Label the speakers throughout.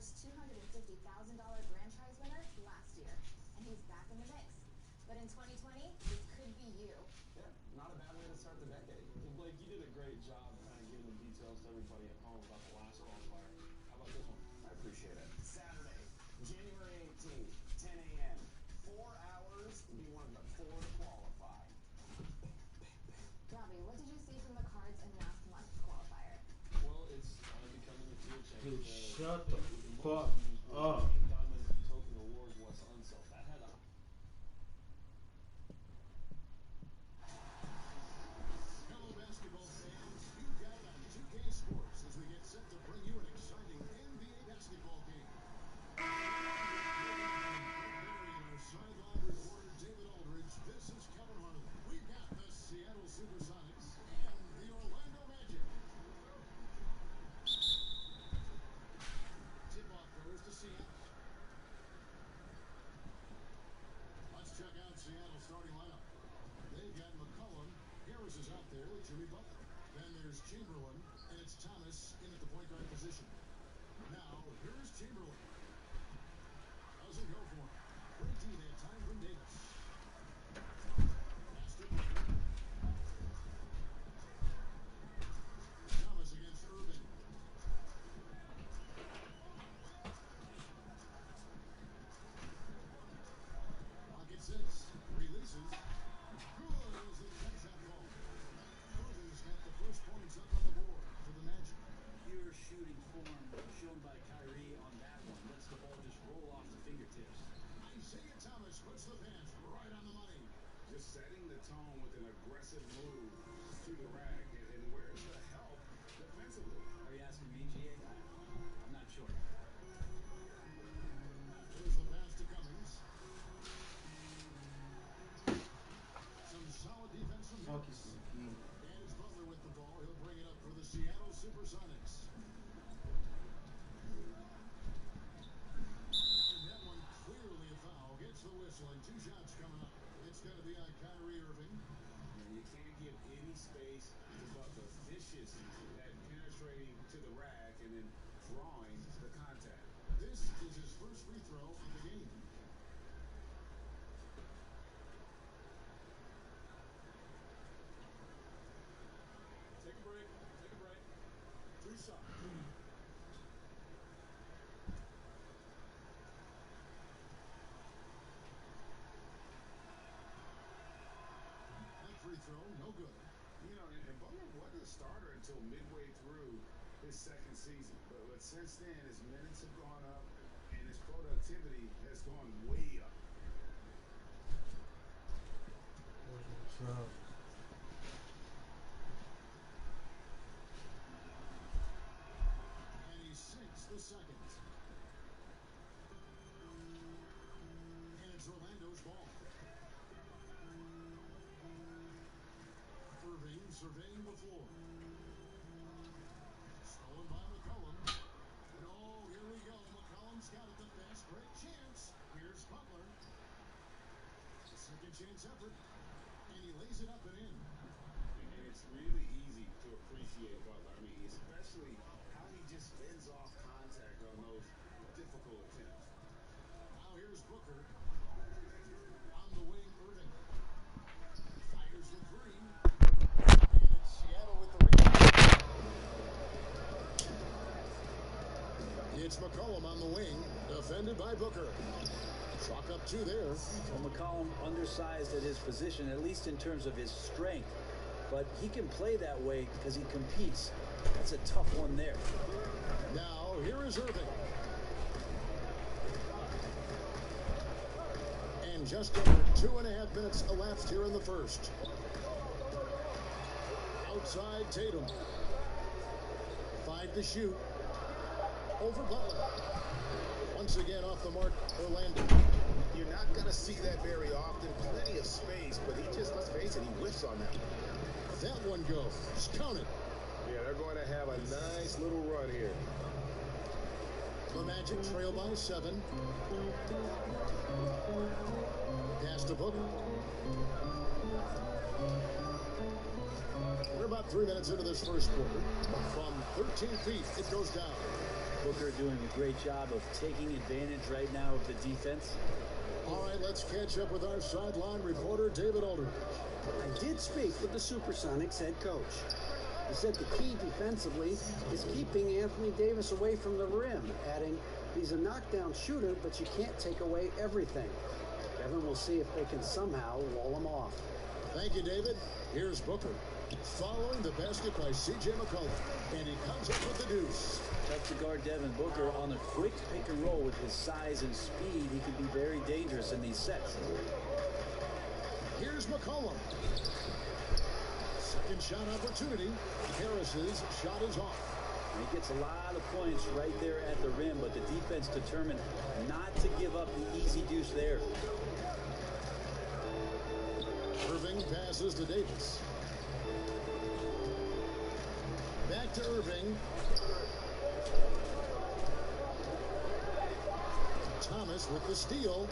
Speaker 1: Howard's $250,000 grand prize winner last year, and he's back in the mix. But in 2020, this could be you.
Speaker 2: Yeah, not a bad way to start the decade.
Speaker 3: Well, Blake, you did a great job kind of giving the details to everybody at home about the last qualifier. How about this one?
Speaker 2: I appreciate it. Saturday, January 18th, 10 a.m. 4 hours to be one of the 4 to qualify.
Speaker 1: Robbie, what did you see from the cards in last month's qualifier?
Speaker 3: Well, it's becoming a tier change.
Speaker 4: Dude, shut the fuck up.
Speaker 3: Diamond Token Awards was unsold. That had a...
Speaker 5: Hello, basketball fans. You've got it on 2K Sports as we get set to bring you an exciting NBA basketball game. Our sideline reporter, David Aldridge. This is Kevin Harlan. We've got the Seattle Supersonics and the Orlando Magic. Tip-off goes to Seattle. Let's check out Seattle's starting lineup. They've got McCollum. Harris is out there with Jimmy Butler. Then there's Chamberlain, and it's Thomas in at the point guard position. Now, here's Chamberlain. Doesn't go for him. Great D that time from Davis. Pass to Butler. Thomas against Irving. Pocket 6. Releases. Good as he catch that ball. Irving's got the first points up on the board for the Magic.
Speaker 6: Pure shooting form shown by Kyrie on that one. Lets the ball just roll off the fingertips.
Speaker 5: Isaiah Thomas puts the pass right on the money.
Speaker 7: Just setting the tone with an aggressive move to the rack. And where's the help defensively?
Speaker 6: Are you asking me, GA? I'm not sure.
Speaker 5: Here's the pass to Cummings. Some solid defense from
Speaker 4: Fuck
Speaker 5: Harris.
Speaker 4: is key.
Speaker 5: And it's Butler with the ball. He'll bring it up for the Seattle Supersonics. And that one clearly a foul. Gets the whistle and 2 shots coming up. It's going to be on Kyrie Irving.
Speaker 7: And you can't give any space to Butler. Vicious at penetrating to the rack and then drawing the contact.
Speaker 5: This is his first free throw of the game.
Speaker 3: Take a break. Take a break.
Speaker 5: 3 shots. That free throw, no good.
Speaker 7: You know, and Butler wasn't a starter until midway through his second season. But since then, his minutes have gone up and his productivity has gone way up.
Speaker 4: What's up?
Speaker 5: And he sinks the second. And it's Orlando's ball. Irving surveying the floor. Stolen by McCollum. And oh, here we go. McCollum's got it the best. Great chance. Here's Butler. Second chance effort. And he lays it up and in.
Speaker 7: And it's really easy to appreciate Butler. I mean, especially how he just fends off contact on those difficult attempts.
Speaker 5: Now here's Booker. On the wing, Irving. Fires the 3. And it's Seattle with the rebound. It's McCollum on the wing. Defended by Booker. Chalk up 2 there.
Speaker 6: Well, McCollum undersized at his position, at least in terms of his strength. But he can play that way because he competes. That's a tough one there.
Speaker 5: Now, here is Irving. And just over 2.5 minutes elapsed here in the first. Outside Tatum. 5 to shoot. Over Butler. Once again off the mark, Orlando.
Speaker 8: You're not going to see that very often. Plenty of space, but he just, let's face it, he whiffs on that.
Speaker 5: That one goes. Count it.
Speaker 8: Yeah, they're going to have a nice little run here.
Speaker 5: The Magic trail by 7. Pass to Booker. We're about 3 minutes into this first quarter. From 13 feet, it goes down.
Speaker 6: Booker doing a great job of taking advantage right now of the defense.
Speaker 5: All right, let's catch up with our sideline reporter, David Aldridge.
Speaker 9: I did speak with the Supersonics head coach. He said the key defensively is keeping Anthony Davis away from the rim, adding, he's a knockdown shooter, but you can't take away everything. Kevin will see if they can somehow wall him off.
Speaker 5: Thank you, David. Here's Booker. Following the basket by C.J. McCollum, and he comes up with the deuce.
Speaker 6: Tough to guard Devin Booker on a quick pick and roll with his size and speed. He can be very dangerous in these sets.
Speaker 5: Here's McCollum. Second shot opportunity. Harris's shot is off.
Speaker 6: He gets a lot of points right there at the rim, but the defense determined not to give up the easy deuce there.
Speaker 5: Irving passes to Davis. Back to Irving. Thomas with the steal.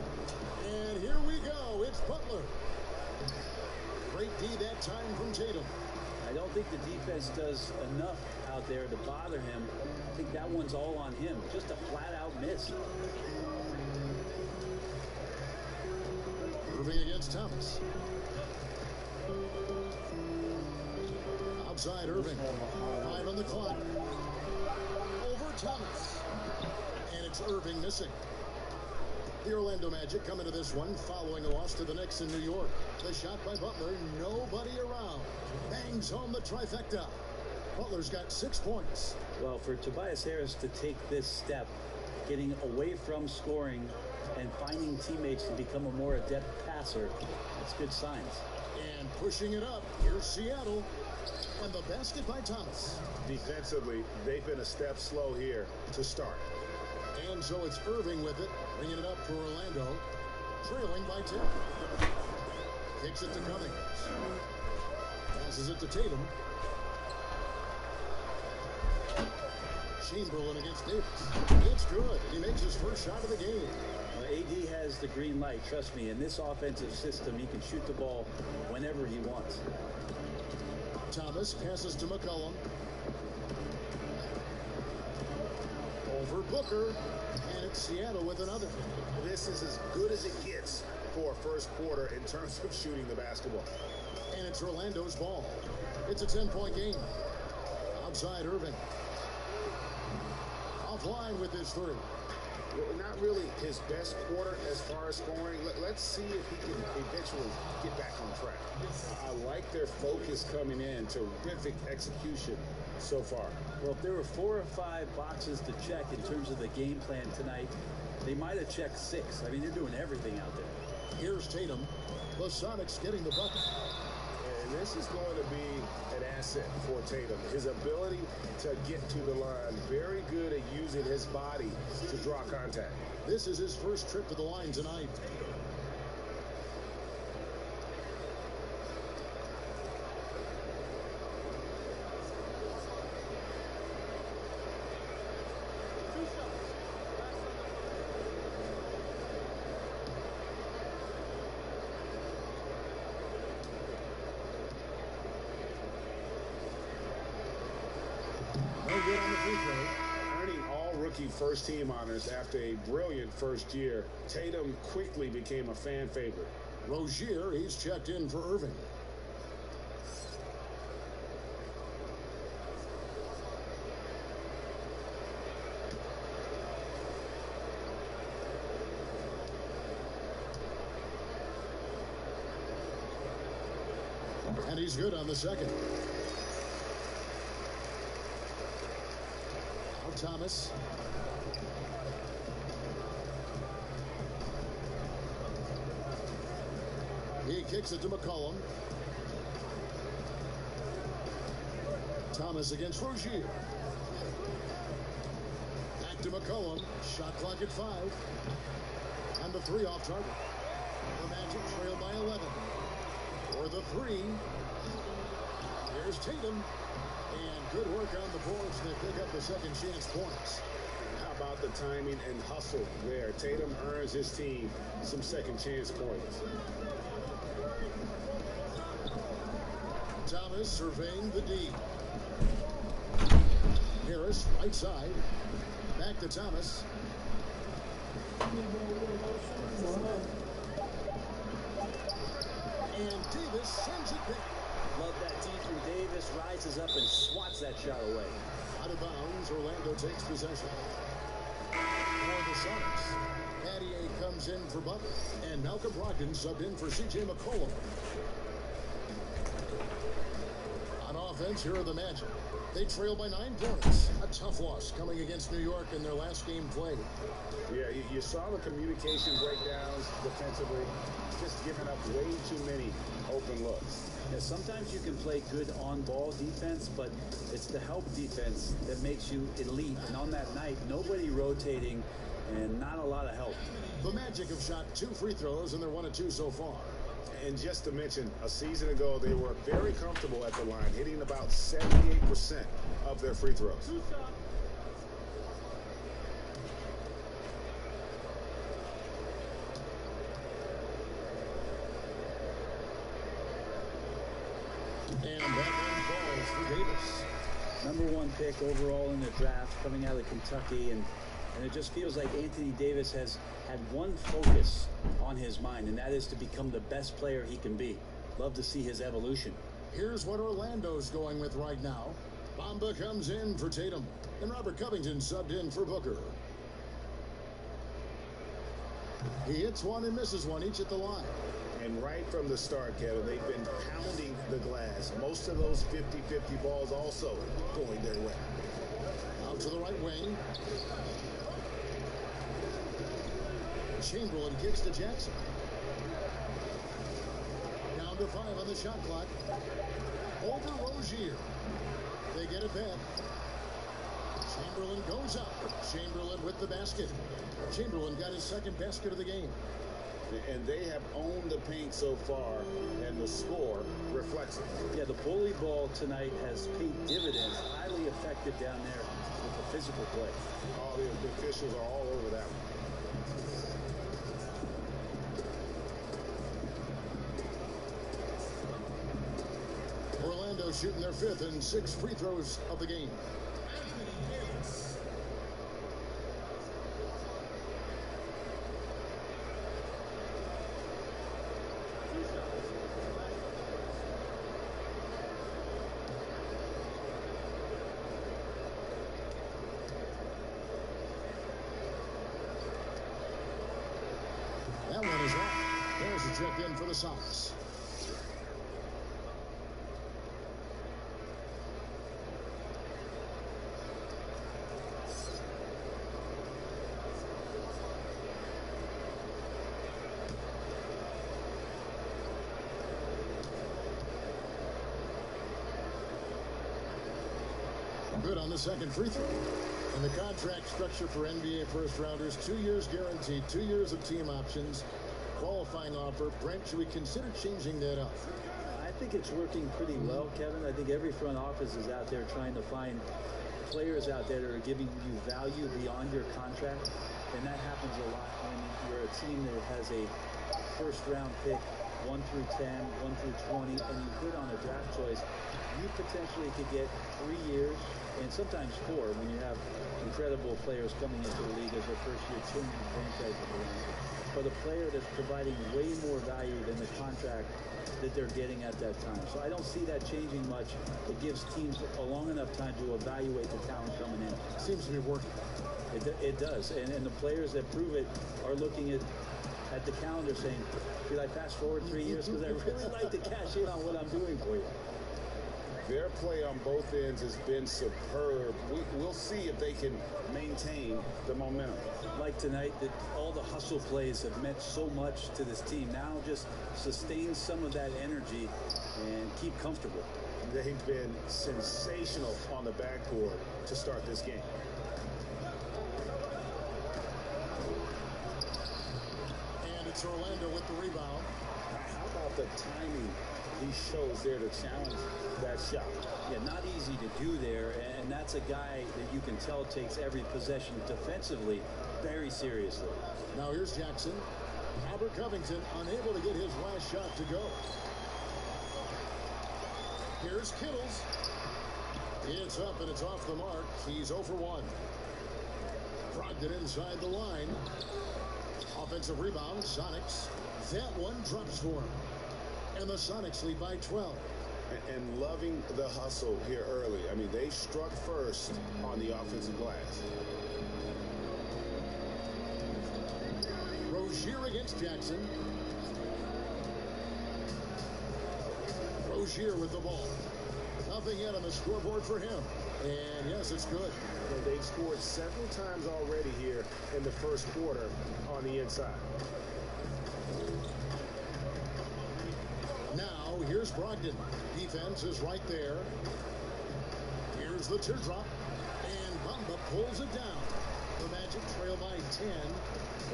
Speaker 5: And here we go. It's Butler. Great D that time from Tatum.
Speaker 6: I don't think the defense does enough out there to bother him. I think that one's all on him. Just a flat-out miss.
Speaker 5: Irving against Thomas. Outside Irving. 5 on the clock. Over Thomas. And it's Irving missing. The Orlando Magic come into this one following a loss to the Knicks in New York. The shot by Butler, nobody around. Bangs home the trifecta. Butler's got 6 points.
Speaker 6: Well, for Tobias Harris to take this step, getting away from scoring and finding teammates to become a more adept passer, that's good signs.
Speaker 5: And pushing it up, here's Seattle. And the basket by Thomas.
Speaker 8: Defensively, they've been a step slow here to start.
Speaker 5: And so it's Irving with it, bringing it up for Orlando, trailing by 10. Kicks it to Cummings. Passes it to Tatum. Chamberlain against Davis. It's good. He makes his first shot of the game.
Speaker 6: AD has the green light. Trust me, in this offensive system, he can shoot the ball whenever he wants.
Speaker 5: Thomas passes to McCollum. Over Booker. And it's Seattle with another.
Speaker 8: This is as good as it gets for a first quarter in terms of shooting the basketball.
Speaker 5: And it's Orlando's ball. It's a 10-point game. Outside Irving. Offline with his 3.
Speaker 8: Well, not really his best quarter as far as scoring. Let's see if he can eventually get back on track.
Speaker 7: I like their focus coming in. Terrific execution so far.
Speaker 6: Well, if there were 4 or 5 boxes to check in terms of the game plan tonight, they might have checked 6. I mean, they're doing everything out there.
Speaker 5: Here's Tatum. The Sonics getting the bucket.
Speaker 7: And this is going to be an asset for Tatum. His ability to get to the line. Very good at using his body to draw contact.
Speaker 5: This is his first trip to the line tonight.
Speaker 7: Earning all rookie first team honors after a brilliant first year, Tatum quickly became a fan favorite.
Speaker 5: Rozier, he's checked in for Irving. And he's good on the second. Thomas. He kicks it to McCollum. Thomas against Rozier. Back to McCollum. Shot clock at 5. And the 3 off target. The Magic trail by 11. For the 3. Here's Tatum. And good work on the boards. They pick up the second chance points.
Speaker 7: How about the timing and hustle there? Tatum earns his team some second chance points.
Speaker 5: Thomas surveying the D. Harris, right side. Back back to Thomas. And Davis sends it back.
Speaker 6: Love that D from Davis. Rises up and swats that shot away.
Speaker 5: Out of bounds, Orlando takes possession. For the Sonics, Pattier comes in for Butler, and Malcolm Brogdon subbed in for C.J. McCollum. On offense, here are the Magic. They trail by 9 points. A tough loss coming against New York in their last game played.
Speaker 8: Yeah, you saw the communication breakdowns defensively, just giving up way too many open looks.
Speaker 6: Yeah, sometimes you can play good on-ball defense, but it's the help defense that makes you elite. And on that night, nobody rotating and not a lot of help.
Speaker 5: The Magic have shot 2 free throws, and they're 1 of 2 so far.
Speaker 8: And just to mention, a season ago, they were very comfortable at the line, hitting about 78% of their free throws.
Speaker 5: And that one falls for Davis.
Speaker 6: #1 pick overall in the draft, coming out of Kentucky, and it just feels like Anthony Davis has had one focus on his mind, and that is to become the best player he can be. Love to see his evolution.
Speaker 5: Here's what Orlando's going with right now. Bamba comes in for Tatum, and Robert Covington subbed in for Booker. He hits one and misses one, each at the line.
Speaker 8: And right from the start, Kevin, they've been pounding the glass. Most of those 50-50 balls also going their way.
Speaker 5: Out to the right wing. Chamberlain kicks to Jackson. Down to 5 on the shot clock. Over Rozier. They get it back. Chamberlain goes up. Chamberlain with the basket. Chamberlain got his 2nd basket of the game.
Speaker 8: And they have owned the paint so far, and the score reflects it.
Speaker 6: Yeah, the bully ball tonight has paid dividends. Highly effective down there with the physical play.
Speaker 8: All the officials are all over that one.
Speaker 5: Orlando shooting their 5th and 6th free throws of the game. That one is off. There's a check in for the Sox. Good on the 2nd free throw. And the contract structure for NBA first-rounders, 2 years guaranteed, 2 years of team options, qualifying offer. Brent, should we consider changing that up?
Speaker 6: I think it's working pretty well, Kevin. I think every front office is out there trying to find players out there that are giving you value beyond your contract. And that happens a lot when you're a team that has a first-round pick, 1 through 10, 1 through 20, and you put on a draft choice. You potentially could get 3 years and sometimes 4 when you have incredible players coming into the league as their first year, changing franchises around. But a player that's providing way more value than the contract that they're getting at that time. So I don't see that changing much. It gives teams a long enough time to evaluate the talent coming in.
Speaker 5: Seems to be working.
Speaker 6: It does. And the players that prove it are looking at the calendar saying, should I fast forward 3 years? Because I really like to cash in on what I'm doing for you.
Speaker 8: Their play on both ends has been superb. We'll see if they can maintain the momentum.
Speaker 6: Like tonight, that all the hustle plays have meant so much to this team. Now just sustain some of that energy and keep comfortable.
Speaker 8: They've been sensational on the backcourt to start this game.
Speaker 5: And it's Orlando with the rebound.
Speaker 8: How about the timing he shows there to challenge that shot?
Speaker 6: Yeah, not easy to do there, and that's a guy that you can tell takes every possession defensively very seriously.
Speaker 5: Now here's Jackson. Robert Covington unable to get his last shot to go. Here's Kittles. It's up and it's off the mark. He's 0 for 1. Brogdon inside the line. Offensive rebound, Sonics. That one drops for him. And the Sonics lead by 12.
Speaker 8: And loving the hustle here early. I mean, they struck first on the offensive glass.
Speaker 5: Rozier against Jackson. Rozier with the ball. Nothing yet on the scoreboard for him. And yes, it's good.
Speaker 8: And they've scored several times already here in the first quarter on the inside.
Speaker 5: Now, here's Brogdon. Defense is right there. Here's the teardrop. And Bamba pulls it down. The Magic trail by 10.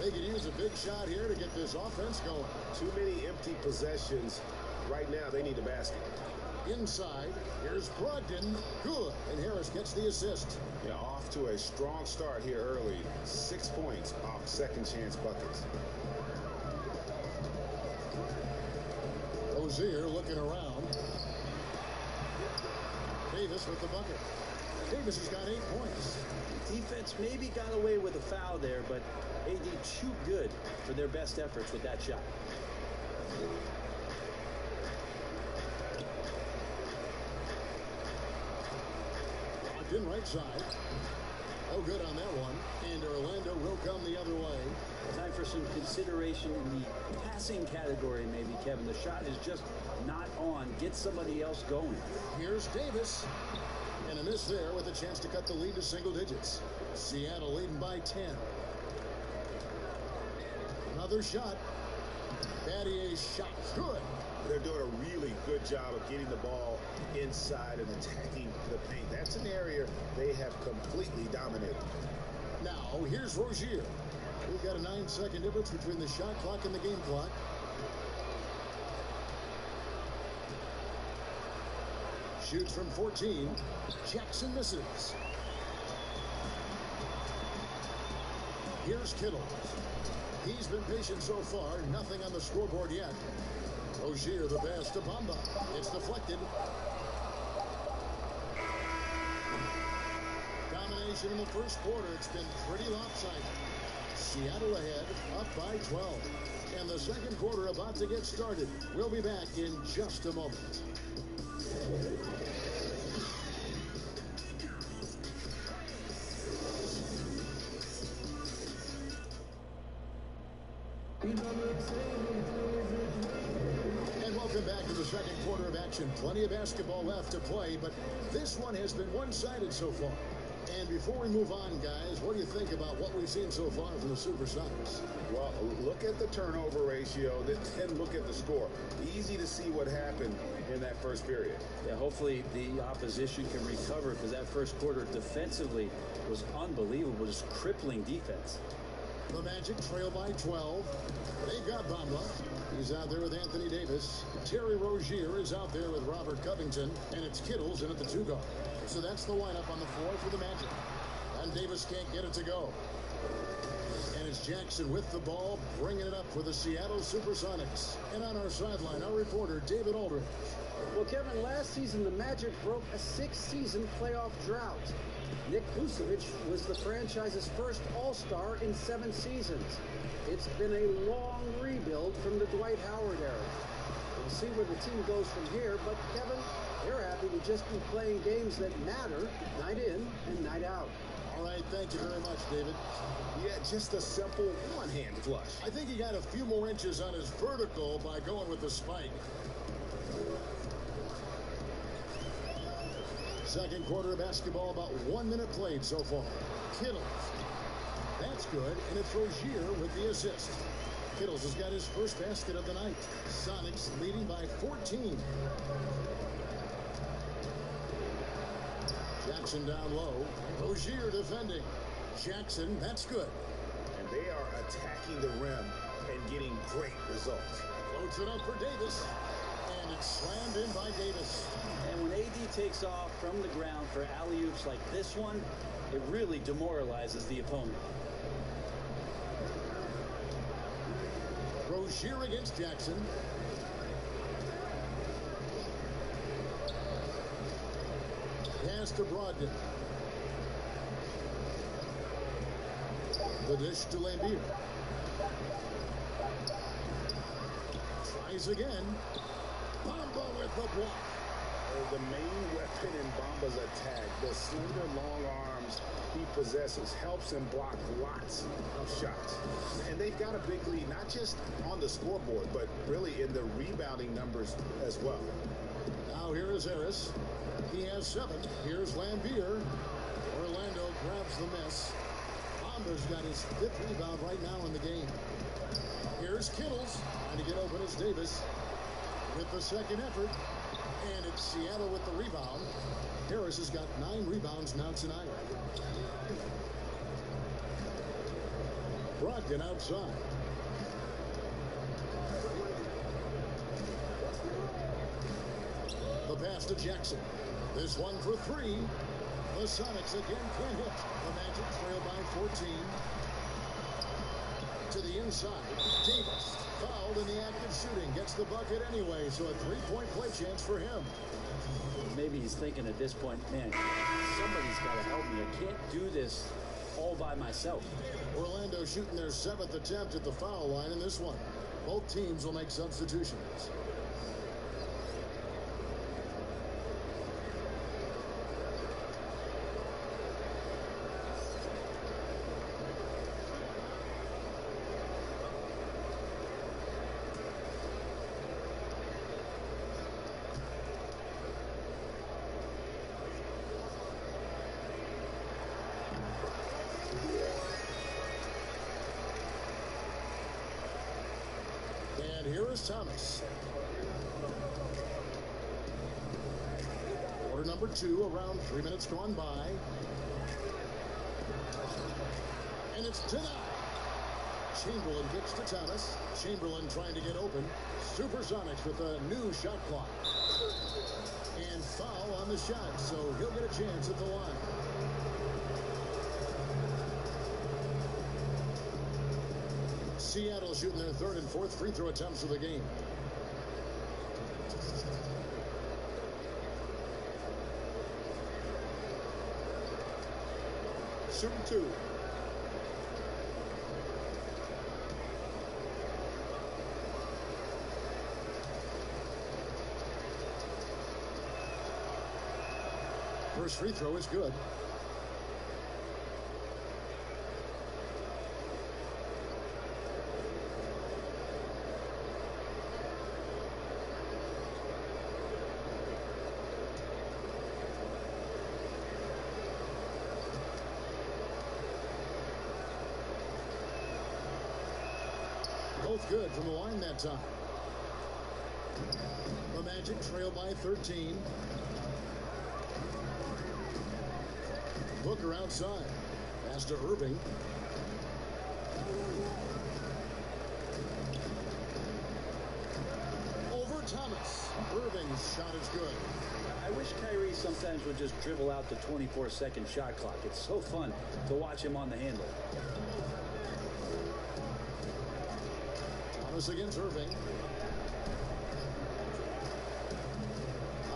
Speaker 5: They can use a big shot here to get this offense going.
Speaker 8: Too many empty possessions. Right now, they need a basket.
Speaker 5: Inside, here's Brogdon. Good. And Harris gets the assist.
Speaker 8: Yeah, off to a strong start here early. 6 points off second chance buckets.
Speaker 5: Rozier looking around. Davis with the bucket. Davis has got 8 points.
Speaker 6: Defense maybe got away with a foul there, but AD too good for their best efforts with that shot.
Speaker 5: In right side. Oh, good on that one. And Orlando will come the other way.
Speaker 6: Time for some consideration in the passing category, maybe, Kevin. The shot is just not on. Get somebody else going.
Speaker 5: Here's Davis. And a miss there with a chance to cut the lead to single digits. Seattle leading by 10. Another shot. Battier's shot. Good.
Speaker 8: They're doing a really good job of getting the ball inside and attacking the paint. That's an area they have completely dominated.
Speaker 5: Now, here's Rozier. We've got a 9-second difference between the shot clock and the game clock. Shoots from 14. Jackson misses. Here's Kittle. He's been patient so far. Nothing on the scoreboard yet. Rozier the pass to Bamba. It's deflected. Domination in the first quarter. It's been pretty lopsided. Seattle ahead, up by 12. And the second quarter about to get started. We'll be back in just a moment. And welcome back to the second quarter of action. Plenty of basketball left to play, but this one has been one-sided so far. And before we move on, guys, what do you think about what we've seen so far from the Supersonics?
Speaker 8: Well, look at the turnover ratio, then look at the score. Easy to see what happened in that first period.
Speaker 6: Yeah, hopefully the opposition can recover, because that first quarter defensively was unbelievable, just crippling defense.
Speaker 5: The Magic trail by 12. They've got Bamba. He's out there with Anthony Davis. Terry Rozier is out there with Robert Covington. And it's Kittles in at the 2 guard. So that's the lineup on the floor for the Magic. And Davis can't get it to go. And it's Jackson with the ball, bringing it up for the Seattle Supersonics. And on our sideline, our reporter, David Aldridge.
Speaker 9: Well, Kevin, last season the Magic broke a 6-season playoff drought. Nick Vucevic was the franchise's first All-Star in 7 seasons. It's been a long rebuild from the Dwight Howard era. We'll see where the team goes from here, but Kevin, they're happy to just be playing games that matter night in and night out.
Speaker 5: All right, thank you very much, David.
Speaker 8: Yeah, just a simple one-hand flush.
Speaker 5: I think he got a few more inches on his vertical by going with the spike. Second quarter of basketball, about 1 minute played so far. Kittles. That's good, and it's Rozier with the assist. Kittles has got his first basket of the night. Sonics leading by 14. Jackson down low. Rozier defending. Jackson, that's good.
Speaker 8: And they are attacking the rim and getting great results.
Speaker 5: Floats it up for Davis. And it's slammed in by Davis.
Speaker 6: And when AD takes off from the ground for alley-oops like this one, it really demoralizes the opponent.
Speaker 5: Rozier against Jackson. Pass to Brogdon. The dish to Lambier. Tries again. Bamba with the block.
Speaker 8: The main weapon in Bamba's attack, the slender long arms he possesses, helps him block lots of shots. And they've got a big lead, not just on the scoreboard, but really in the rebounding numbers as well.
Speaker 5: Now here is Harris. He has 7. Here's Lambier. Orlando grabs the miss. Bamba's got his 5th rebound right now in the game. Here's Kittles trying to get open as Davis with the second effort. And it's Seattle with the rebound. Harris has got 9 rebounds now tonight. Brogdon outside. The pass to Jackson. This one for 3. The Sonics again can't hit. The Magic trail by 14. To the inside. Davis fouled in the act of shooting. Gets the bucket anyway, so a 3-point play chance for him.
Speaker 6: Maybe he's thinking at this point, man, somebody's got to help me. I can't do this all by myself.
Speaker 5: Orlando shooting their 7th attempt at the foul line in this one. Both teams will make substitutions. And here is Thomas. Quarter number 2, around 3 minutes gone by. And it's denied. Chamberlain gets to Thomas. Chamberlain trying to get open. Supersonics with a new shot clock. And foul on the shot, so he'll get a chance at the line. Seattle shooting their 3rd and 4th free throw attempts of the game. Shooting 2. First free throw is good. Both good from the line that time. The Magic trail by 13. Booker outside. Pass to Irving. Over Thomas. Irving's shot is good.
Speaker 6: I wish Kyrie sometimes would just dribble out the 24-second shot clock. It's so fun to watch him on the handle.
Speaker 5: Thomas against Irving.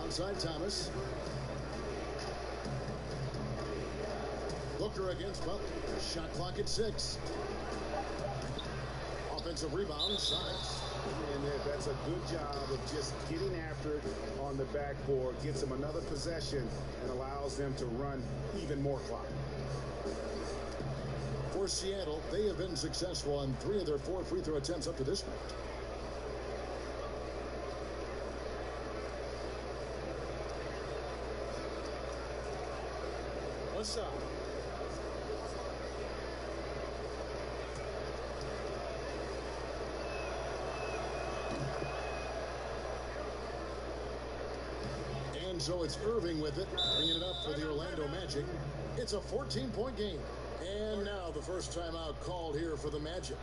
Speaker 5: Outside Thomas. Booker against Butler. Shot clock at 6. Offensive rebound, Sonics.
Speaker 8: And that's a good job of just getting after it on the backboard. Gets them another possession and allows them to run even more clock.
Speaker 5: For Seattle, they have been successful on 3 of their 4 free throw attempts up to this point.
Speaker 3: What's up?
Speaker 5: And so it's Irving with it, bringing it up for the Orlando Magic. It's a 14-point game. And now the first timeout called here for the Magic.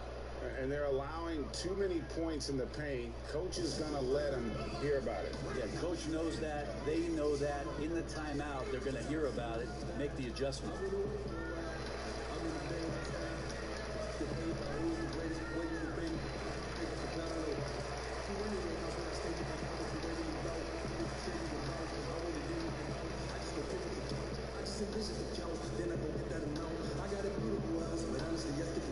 Speaker 8: And they're allowing too many points in the paint. Coach is going to let them hear about it.
Speaker 6: Yeah, coach knows that. They know that. In the timeout, they're going to hear about it, make the adjustment.
Speaker 10: This is a joke, then I go get that amount. I got a beautiful house, but honestly, yesterday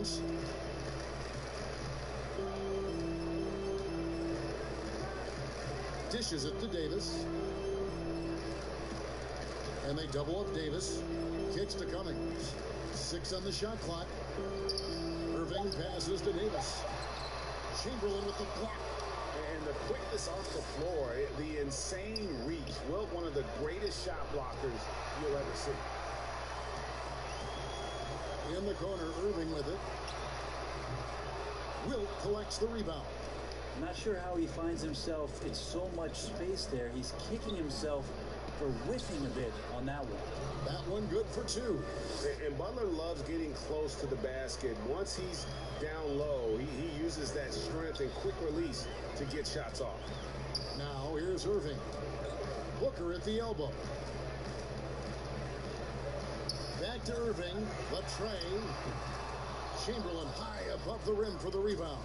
Speaker 5: defense. Dishes it to Davis. And they double up Davis. Kicks to Cummings. 6 on the shot clock. Irving passes to Davis. Chamberlain with the block.
Speaker 8: And the quickness off the floor, the insane reach. Wilt, one of the greatest shot blockers you'll ever see.
Speaker 5: In the corner, Irving with it. Wilt collects the rebound.
Speaker 6: I'm not sure how he finds himself. It's so much space there. He's kicking himself for whiffing a bit on that one.
Speaker 5: That one good for 2.
Speaker 8: And Butler loves getting close to the basket. Once he's down low, he uses that strength and quick release to get shots off.
Speaker 5: Now here's Irving. Booker at the elbow. Back to Irving. The tray. Chamberlain high above the rim for the rebound.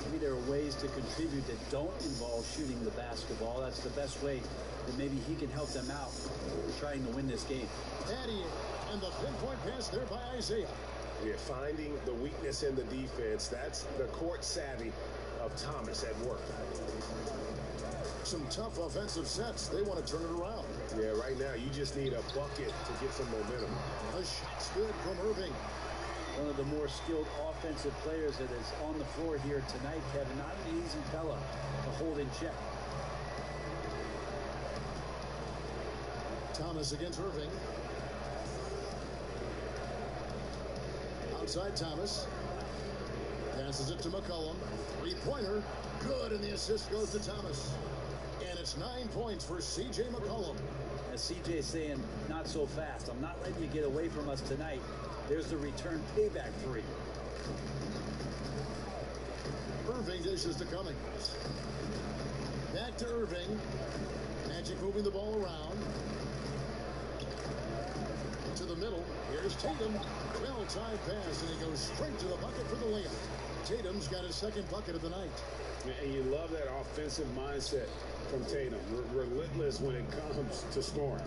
Speaker 6: Maybe there are ways to contribute that don't involve shooting the basketball. That's the best way that maybe he can help them out trying to win this game.
Speaker 5: Daddy, and the pinpoint pass there by Isaiah.
Speaker 8: Yeah, finding the weakness in the defense. That's the court savvy of Thomas at work.
Speaker 5: Some tough offensive sets. They want to turn it around.
Speaker 8: Yeah, right now you just need a bucket to get some momentum.
Speaker 5: A shot's good from Irving.
Speaker 6: One of the more skilled offensive players that is on the floor here tonight, Kevin. Not an easy fella to hold in check.
Speaker 5: Thomas against Irving. Outside Thomas. Passes it to McCollum. Three-pointer. Good, and the assist goes to Thomas. And it's 9 points for C.J. McCollum.
Speaker 6: As C.J. saying, not so fast. I'm not letting you get away from us tonight. There's the return payback 3.
Speaker 5: Irving dishes to Cummings. Back to Irving. Magic moving the ball around. To the middle. Here's Tatum. Well-timed pass, and he goes straight to the bucket for the layup. Tatum's got his second bucket of the night.
Speaker 8: And you love that offensive mindset from Tatum. Relentless when it comes to scoring.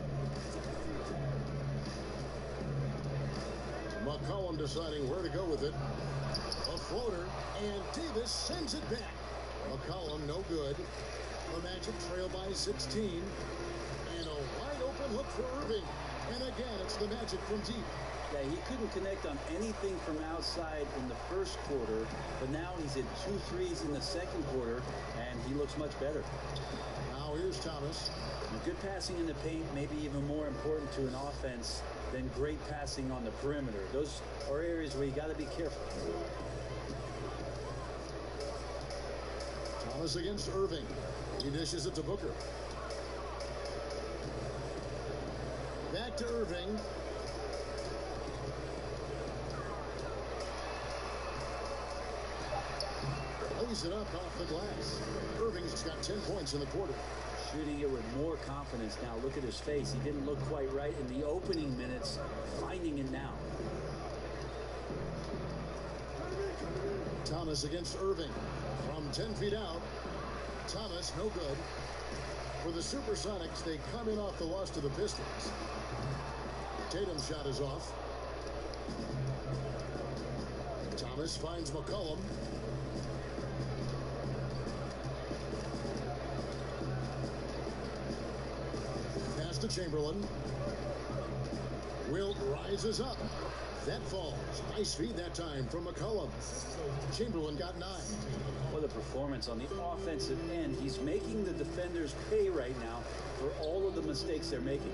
Speaker 5: McCollum deciding where to go with it. A floater, and Davis sends it back. McCollum no good. The Magic trail by 16. And a wide open look for Irving. And again, it's the Magic from deep.
Speaker 6: Yeah, he couldn't connect on anything from outside in the first quarter, but now he's hit 2 threes in the second quarter, and he looks much better.
Speaker 5: Now here's Thomas.
Speaker 6: And good passing in the paint, maybe even more important to an offense than great passing on the perimeter. Those are areas where you got to be careful.
Speaker 5: Thomas against Irving. He dishes it to Booker. Back to Irving. Lays it up off the glass. Irving's got 10 points in the quarter.
Speaker 6: Shooting it with more confidence now. Look at his face. He didn't look quite right in the opening minutes. Finding it now.
Speaker 5: Thomas against Irving. From 10 feet out. Thomas no good. For the Supersonics, they come in off the loss to the Pistons. Tatum's shot is off. Thomas finds McCollum. Pass to Chamberlain. Wilt rises up. That falls. Nice feed that time from McCollum. Chamberlain got 9.
Speaker 6: What a performance on the offensive end. He's making the defenders pay right now for all of the mistakes they're making.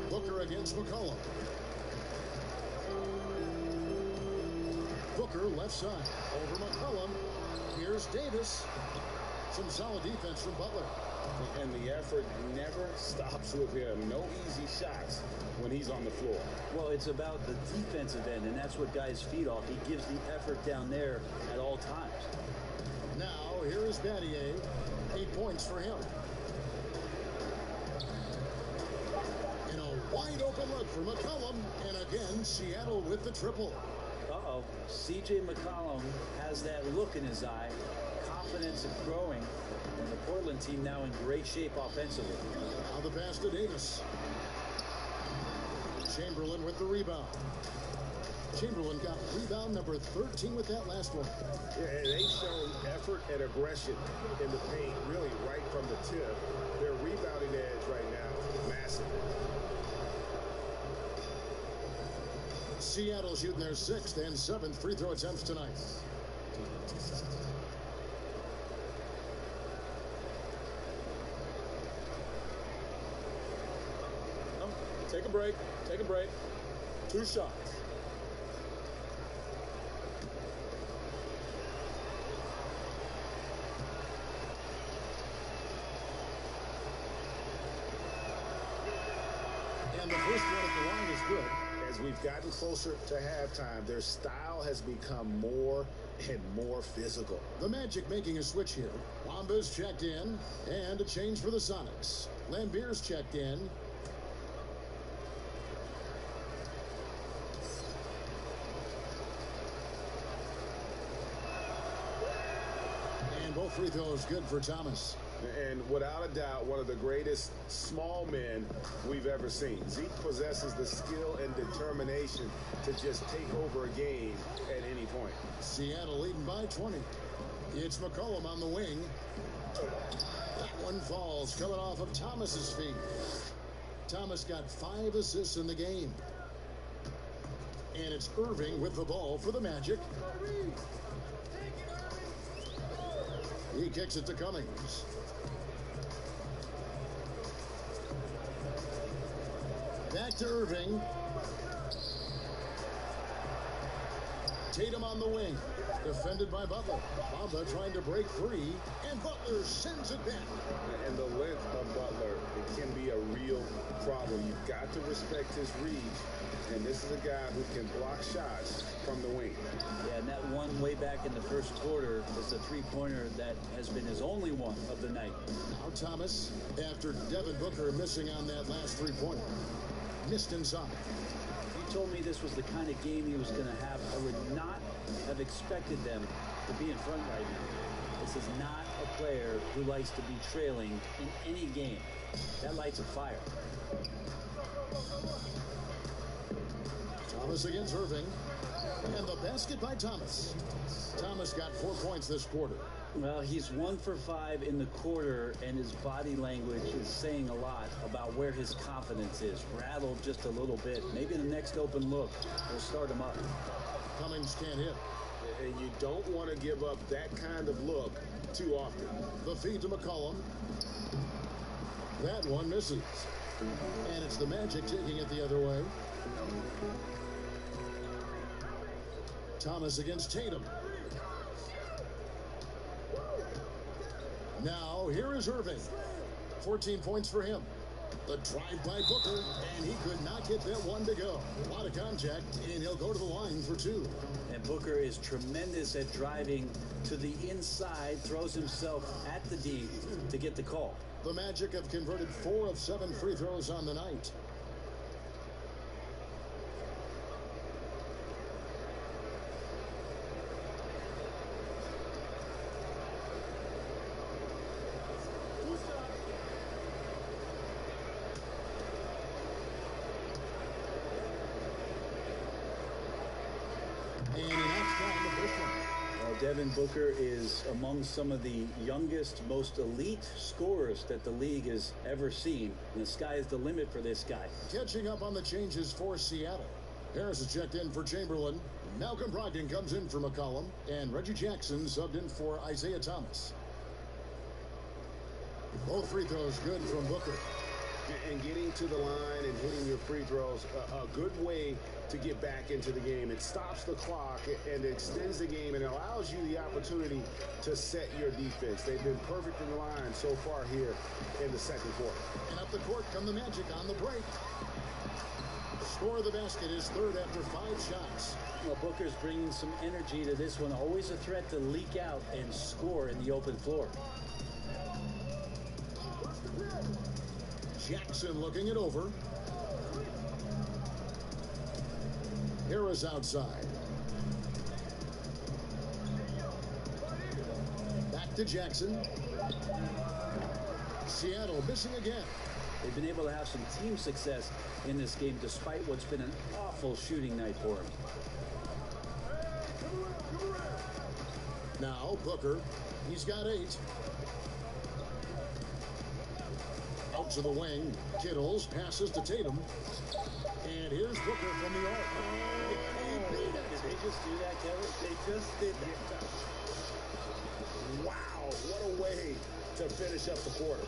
Speaker 5: Booker against McCollum. Booker left side. Over McCollum. Here's Davis. Some solid defense from Butler.
Speaker 8: And the effort never stops with him. No easy shots when he's on the floor.
Speaker 6: Well, it's about the defensive end, and that's what guys feed off. He gives the effort down there at all times.
Speaker 5: Now, here is Battier. 8 points for him. And a wide open look for McCollum. And again, Seattle with the triple.
Speaker 6: Uh-oh. C.J. McCollum has that look in his eye. Confidence of growing. And the Portland team now in great shape offensively.
Speaker 5: Now the pass to Davis. Chamberlain with the rebound. Chamberlain got rebound number 13 with that last one.
Speaker 8: Yeah, and they shown effort and aggression in the paint, really right from the tip. Their rebounding edge right now, massive.
Speaker 5: Seattle shooting their 6th and 7th free throw attempts tonight.
Speaker 6: Take a break. Take a break. 2 shots.
Speaker 5: And the first one at the line is good.
Speaker 8: As we've gotten closer to halftime, their style has become more and more physical.
Speaker 5: The Magic making a switch here. Wamba's checked in, and a change for the Sonics. Lambier's checked in. And both free throws good for Thomas.
Speaker 8: And without a doubt, one of the greatest small men we've ever seen. Zeke possesses the skill and determination to just take over a game at any point.
Speaker 5: Seattle leading by 20. It's McCollum on the wing. That one falls, coming off of Thomas's feet. Thomas got 5 assists in the game. And it's Irving with the ball for the Magic. He kicks it to Cummings. Back to Irving. Tatum on the wing. Defended by Butler. Bamba trying to break free. And Butler sends it back.
Speaker 8: And the length of Butler, it can be a real problem. You've got to respect his reach. And this is a guy who can block shots from the wing.
Speaker 6: Yeah, and that one way back in the first quarter is a three-pointer that has been his only one of the night.
Speaker 5: Now Thomas, after Devin Booker missing on that last three-pointer. Missed inside.
Speaker 6: He told me this was the kind of game he was going to have. I would not have expected them to be in front right now. This is not a player who likes to be trailing in any game. That lights a fire.
Speaker 5: Thomas against Irving. And the basket by Thomas. Thomas got 4 points this quarter.
Speaker 6: Well, he's 1 for 5 in the quarter, and his body language is saying a lot about where his confidence is. Rattled just a little bit. Maybe the next open look will start him up.
Speaker 5: Cummings can't hit.
Speaker 8: And you don't want to give up that kind of look too often.
Speaker 5: The feed to McCollum. That one misses. And it's the Magic taking it the other way. Thomas against Tatum. Now, here is Irving. 14 points for him. The drive by Booker, and he could not get that one to go. A lot of contact, and he'll go to the line for 2.
Speaker 6: And Booker is tremendous at driving to the inside, throws himself at the D to get the call.
Speaker 5: The Magic have converted 4 of 7 free throws on the night. And he knocks down the first one.
Speaker 6: Devin Booker is among some of the youngest, most elite scorers that the league has ever seen. And the sky is the limit for this guy.
Speaker 5: Catching up on the changes for Seattle. Harris is checked in for Chamberlain. Malcolm Brogdon comes in for McCollum. And Reggie Jackson subbed in for Isaiah Thomas. Both free throws good from Booker.
Speaker 8: And getting to the line and hitting your free throws, a good way to get back into the game. It stops the clock and extends the game and allows you the opportunity to set your defense. They've been perfect in the line so far here in the second quarter.
Speaker 5: And up the court come the Magic on the break. Score of the basket is third after 5 shots.
Speaker 6: Well, Booker's bringing some energy to this one. Always a threat to leak out and score in the open floor.
Speaker 5: Jackson looking it over. Harris outside. Back to Jackson. Seattle missing again.
Speaker 6: They've been able to have some team success in this game despite what's been an awful shooting night for them.
Speaker 5: Now Booker, he's got 8. Out to the wing, Kittles passes to Tatum. And here's Booker from the arc.
Speaker 6: Did they just do that, Kevin? They just did that.
Speaker 8: Wow, what a way to finish up the quarter.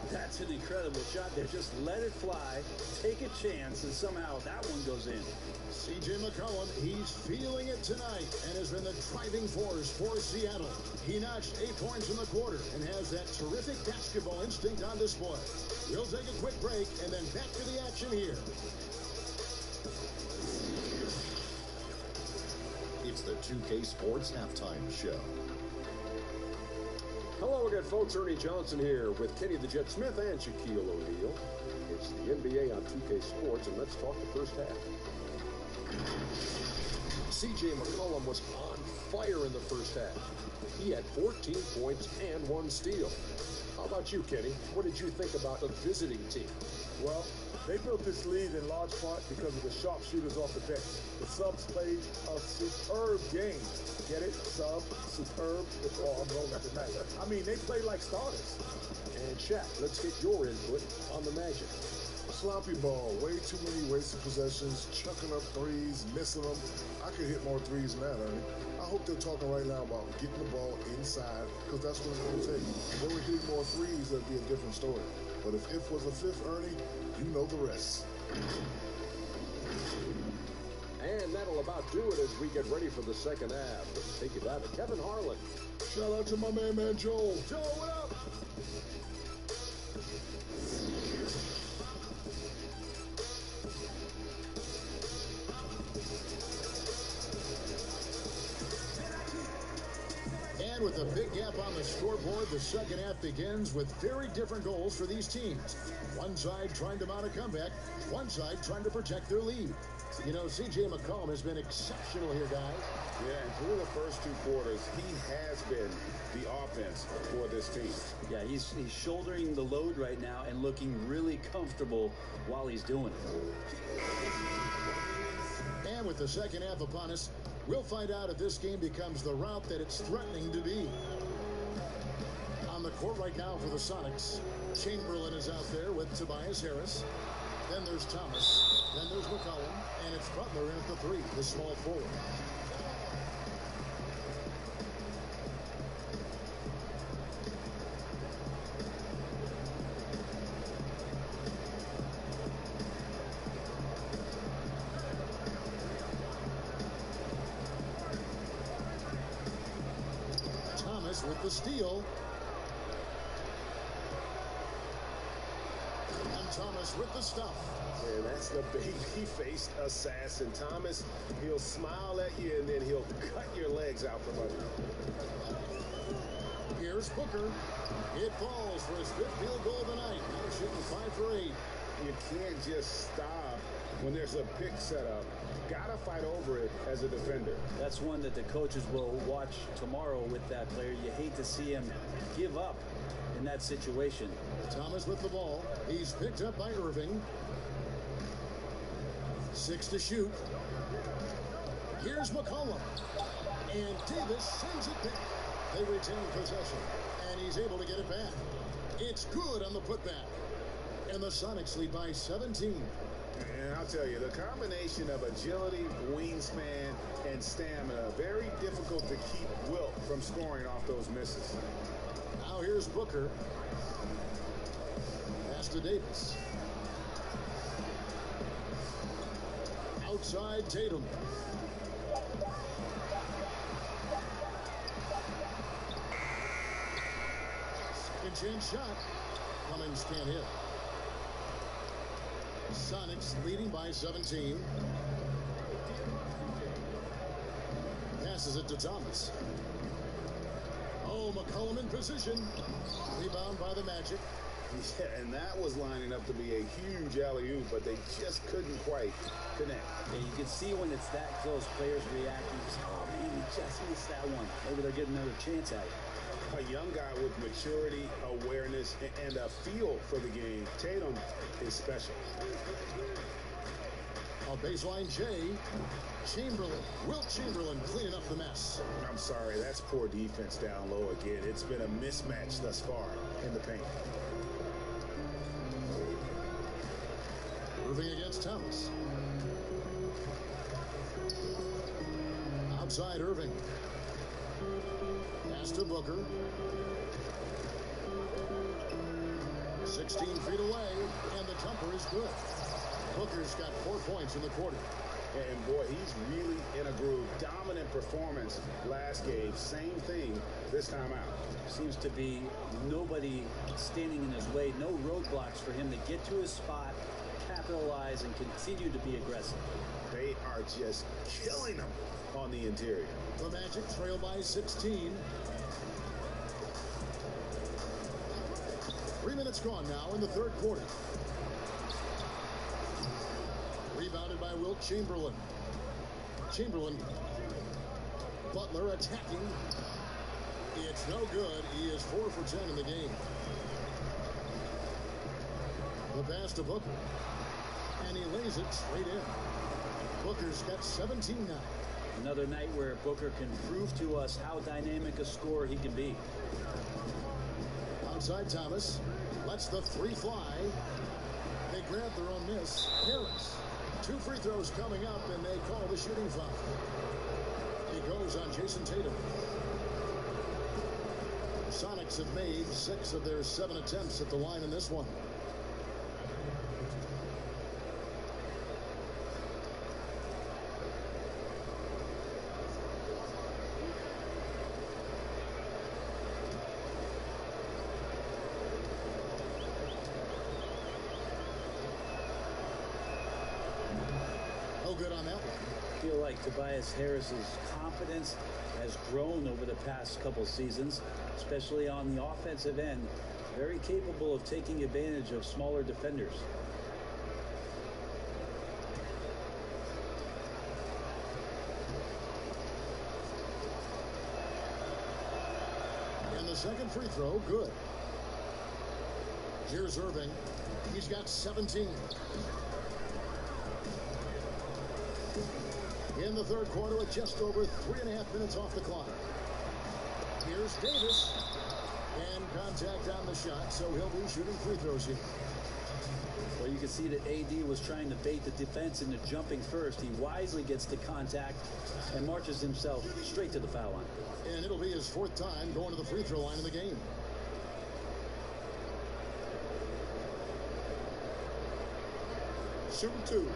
Speaker 6: That's an incredible shot there. Just let it fly, take a chance, and somehow that one goes in.
Speaker 5: C.J. McCollum, he's feeling it tonight and has been the driving force for Seattle. He notched 8 points in the quarter and has that terrific basketball instinct on display. We'll take a quick break and then back to the action here. It's the 2K Sports Halftime Show.
Speaker 10: Hello again, folks. Ernie Johnson here with Kenny the Jet Smith and Shaquille O'Neal. It's the NBA on 2K Sports, and let's talk the first half. C.J. McCollum was on fire in the first half. He had 14 points and 1 steal. How about you, Kenny? What did you think about the visiting team?
Speaker 11: Well, they built this lead in large part because of the sharpshooters off the bench. The subs played a superb game. Get it? Sub, superb. Oh, I'm rolling tonight. I mean, they played like starters.
Speaker 10: And Shaq, let's get your input on the Magic.
Speaker 12: Sloppy ball, way too many wasted possessions, chucking up threes, missing them. I could hit more threes than that, Ernie. I hope they're talking right now about getting the ball inside, because that's what it's going to take. If they were hitting more threes, that'd be a different story. But if was a fifth, Ernie, you know the rest.
Speaker 10: And that'll about do it as we get ready for the second half. Let's take it out to Kevin Harlan.
Speaker 12: Shout out to my man Joel.
Speaker 10: Joel, what up?
Speaker 5: And with a big gap on the scoreboard, the second half begins with very different goals for these teams. One side trying to mount a comeback, one side trying to protect their lead. You know, C.J. McCollum has been exceptional here, guys.
Speaker 8: Yeah, and through the first 2 quarters, he has been the offense for this team.
Speaker 6: Yeah, he's shouldering the load right now and looking really comfortable while he's doing it.
Speaker 5: And with the second half upon us, we'll find out if this game becomes the route that it's threatening to be. On the court right now for the Sonics, Chamberlain is out there with Tobias Harris. Then there's Thomas. Then there's McCollum. And it's Butler in at the 3, the small forward. Thomas with the steal. And Thomas with the stuff.
Speaker 8: And that's the baby-faced assassin. Thomas, he'll smile at you, and then he'll cut your legs out from under you.
Speaker 5: Here's Booker. It falls for his 5th field goal of the night. Now shooting 5 for 8.
Speaker 8: You can't just stop when there's a pick set up. Gotta fight over it as a defender.
Speaker 6: That's one that the coaches will watch tomorrow with that player. You hate to see him give up in that situation.
Speaker 5: Thomas with the ball. He's picked up by Irving. 6 to shoot. Here's McCollum. And Davis sends it back. They retain possession. And he's able to get it back. It's good on the putback. And the Sonics lead by 17.
Speaker 8: And I'll tell you, the combination of agility, wingspan, and stamina, very difficult to keep Wilt from scoring off those misses.
Speaker 5: Now here's Booker. Pass to Davis. Outside Tatum. Second chance shot. Cummings can't hit. Sonics leading by 17. Passes it to Thomas. Oh, McCollum in position. Rebound by the Magic.
Speaker 8: Yeah, and that was lining up to be a huge alley-oop, but they just couldn't quite connect.
Speaker 6: Yeah, you can see when it's that close, players react. You just, oh man, he just missed that one. Maybe they'll get another chance at it.
Speaker 8: A young guy with maturity, awareness, and a feel for the game. Tatum is special.
Speaker 5: A baseline J. Chamberlain. Wilt Chamberlain cleaning up the mess.
Speaker 8: I'm sorry, that's poor defense down low again. It's been a mismatch thus far in the paint.
Speaker 5: Irving against Thomas. Outside Irving. Pass to Booker. 16 feet away, and the jumper is good. Booker's got 4 points in the quarter.
Speaker 8: And boy, he's really in a groove. Dominant performance last game. Same thing this time out.
Speaker 6: Seems to be nobody standing in his way. No roadblocks for him to get to his spot, capitalize, and continue to be aggressive.
Speaker 8: They are just killing him on the interior.
Speaker 5: The Magic trail by 16. 3 minutes gone now in the third quarter. Rebounded by Wilt Chamberlain. Chamberlain. Butler attacking. It's no good. He is 4 for 10 in the game. The pass to Booker. And he lays it straight in. Booker's got 17 now.
Speaker 6: Another night where Booker can prove to us how dynamic a scorer he can be.
Speaker 5: Outside Thomas. Lets the three fly. They grab their own miss. Harris. 2 free throws coming up, and they call the shooting foul. He goes on Jason Tatum. The Sonics have made 6 of their 7 attempts at the line in this one. Good on that one.
Speaker 6: I feel like Tobias Harris's confidence has grown over the past couple seasons, especially on the offensive end. Very capable of taking advantage of smaller defenders.
Speaker 5: And the second free throw, good. Here's Irving. He's got 17. In the third quarter with just over 3.5 minutes off the clock. Here's Davis. And contact on the shot, so he'll be shooting free throws here.
Speaker 6: Well, you can see that AD was trying to bait the defense into jumping first. He wisely gets to contact and marches himself straight to the foul line.
Speaker 5: And it'll be his 4th time going to the free throw line in the game. Shooting 2.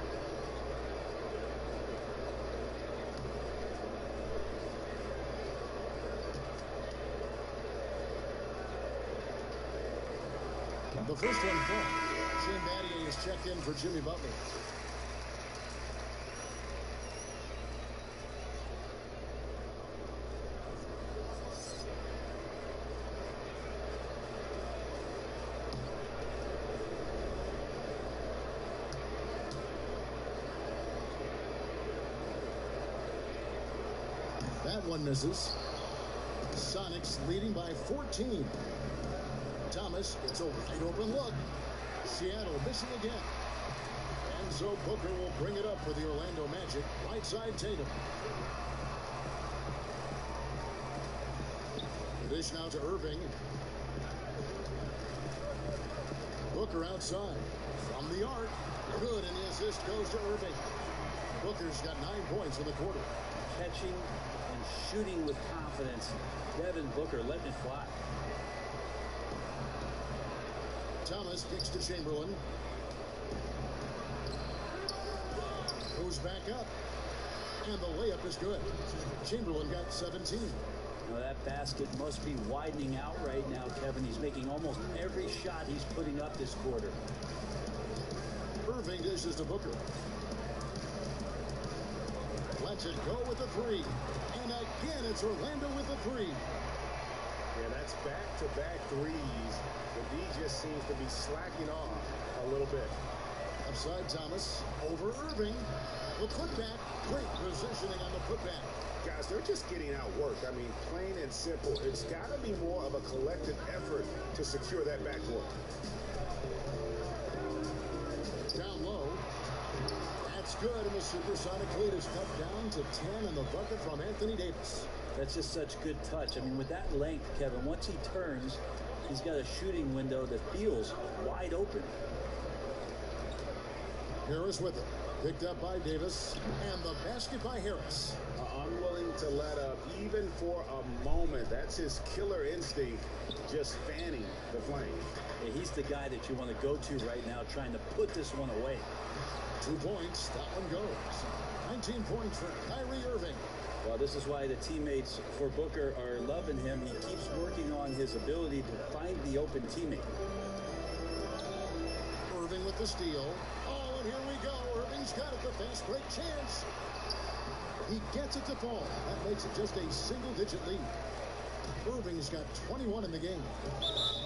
Speaker 5: The first one for Shane Battier is checked in for Jimmy Butler. That one misses. Sonics leading by 14. Thomas, it's a wide open look. Seattle missing again. And so Booker will bring it up for the Orlando Magic. Right side Tatum. The dish now to Irving. Booker outside. From the arc. Good, and the assist goes to Irving. Booker's got 9 points in the quarter.
Speaker 6: Catching and shooting with confidence. Devin Booker letting it fly.
Speaker 5: Thomas kicks to Chamberlain. Goes back up. And the layup is good. Chamberlain got 17.
Speaker 6: Now that basket must be widening out right now, Kevin. He's making almost every shot he's putting up this quarter.
Speaker 5: Irving dishes to Booker. Lets it go with the 3. And again, it's Orlando with the 3.
Speaker 8: Yeah, that's back-to-back threes. The D just seems to be slacking off a little bit.
Speaker 5: Outside Thomas, over Irving. The putback, great positioning on the putback.
Speaker 8: Guys, they're just getting outworked. I mean, plain and simple. It's got to be more of a collective effort to secure that backcourt.
Speaker 5: Down low. That's good, and the Supersonic lead is cut down to 10 in the bucket from Anthony Davis.
Speaker 6: That's just such good touch. I mean, with that length, Kevin, once he turns, he's got a shooting window that feels wide open.
Speaker 5: Harris with it. Picked up by Davis, and the basket by Harris.
Speaker 8: Unwilling to let up, even for a moment. That's his killer instinct, just fanning the flame.
Speaker 6: Yeah, he's the guy that you want to go to right now, trying to put this one away.
Speaker 5: 2 points, that one goes. 19 points for Kyrie Irving.
Speaker 6: Well, this is why the teammates for Booker are loving him. He keeps working on his ability to find the open teammate.
Speaker 5: Irving with the steal. Oh, and here we go. Irving's got it. The fast break chance. He gets it to fall. That makes it just a single-digit lead. Irving's got 21 in the game.